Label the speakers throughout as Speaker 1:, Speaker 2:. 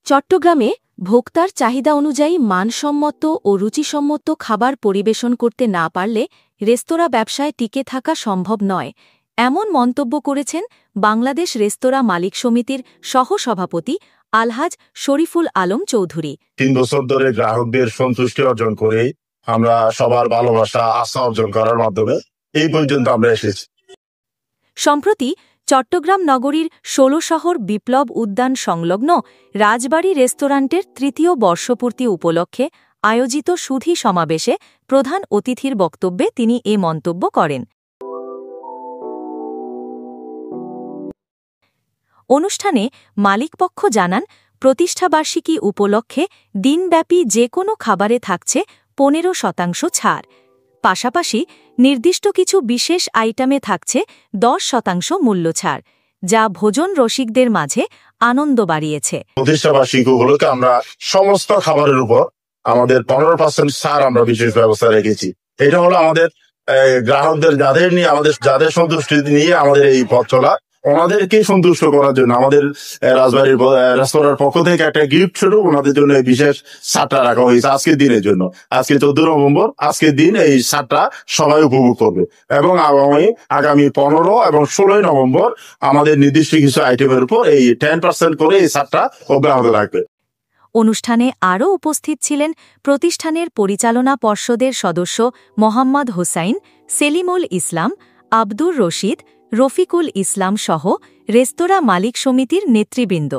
Speaker 1: চট্টগ্রামে ভোক্তার চাহিদা অনুযায়ী মানসম্মত ও রুচিসম্মত খাবার পরিবেশন করতে না পারলে রেস্তোরাঁ ব্যবসায় টিকে থাকা সম্ভব নয়, এমন মন্তব্য করেছেন বাংলাদেশ রেস্তোরাঁ মালিক সমিতির সহ-সভাপতি আলহাজ শরীফুল আলম চৌধুরী।
Speaker 2: 3 বছর ধরে গ্রাহকদের সন্তুষ্টি অর্জন করে আমরা সবার ভালোবাসা আস্থা অর্জন করার মাধ্যমে এই পর্যন্ত আমরা এসেছি।
Speaker 1: সম্প্রতি চট্টগ্রাম নগরীর ১৬ শহর বিপ্লব উদ্যান সংলগ্ন রাজবাড়ী রেস্তোরাঁন্টের ৩য় বর্ষপূর্তি উপলক্ষে আয়োজিত সুধী সমাবেশে প্রধান অতিথির বক্তব্যে তিনি এ মন্তব্য করেন। অনুষ্ঠানে মালিকপক্ষ জানান, প্রতিষ্ঠাবার্ষিকী উপলক্ষে দিনব্যাপী যে কোনো খাবারে থাকছে ১৫% ছাড়, পাশাপাশি নির্দিষ্ট কিছু বিশেষ আইটেমে থাকছে 10% মূল্য ছাড়, যা ভোজন রসিকদের মাঝে আনন্দ বাড়িয়েছে।
Speaker 2: প্রতিষ্ঠাবার্ষিকী উপলক্ষে আমরা সমস্ত খাবারের উপর আমাদের 15% ছাড় আমরা বিশেষ ব্যবস্থা রেখেছি। এটা হলো আমাদের গ্রাহকদের যাদের সন্তুষ্টি নিয়ে আমাদের এই পথ চলা, ওনাদেরকে সন্তুষ্ট করার জন্য আমাদের রাজবাড়ির রেস্তোরাঁর পক্ষ থেকে একটা গিফট স্বরূপ ওনাদের জন্য বিশেষ ছাড়টা রাখা হয়েছে আজকের দিনের জন্য। আজকে 14 নভেম্বর, আজকের দিন এই ছাড়টা সবাই উপভোগ করবে এবং আগামী 15 এবং 16 নভেম্বর আমাদের নির্দিষ্ট কিছু আইটেমের উপর এই 10% করে এই ছাড়টা অব্যাহত রাখবে।
Speaker 1: অনুষ্ঠানে আরও উপস্থিত ছিলেন প্রতিষ্ঠানের পরিচালনা পর্ষদের সদস্য মোহাম্মদ হোসাইন, সেলিমুল ইসলাম, আব্দুর রশিদ, রফিকুল ইসলাম সহ রেস্তোরাঁ মালিক সমিতির নেতৃবৃন্দ।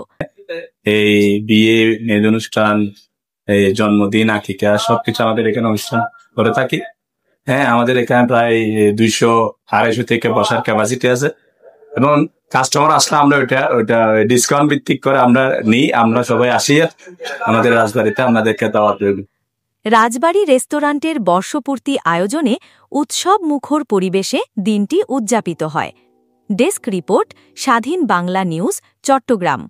Speaker 3: এই বিয়ে, মেয়ের অনুষ্ঠান, জন্মদিন, আকিকা সবকিছু আমাদের এখানে অনুষ্ঠান করে থাকি। হ্যাঁ, আমাদের এখানে প্রায় 200-250 থেকে বসার ক্যাপাসিটি আছে এবং কাস্টমার আসলে আমরা ওইটা ডিসকাউন্ট ভিত্তিক করে আমরা নিই। আমরা সবাই আসি আমাদের রাজবাড়িতে, আমাদেরকে দাওয়াত দেব।
Speaker 1: রাজবাড়ী রেস্তোরাঁন্টের বর্ষপূর্তি আয়োজনে উৎসব মুখর পরিবেশে দিনটি উদযাপিত হয়। ডেস্ক রিপোর্ট, স্বাধীন বাংলা নিউজ, চট্টগ্রাম।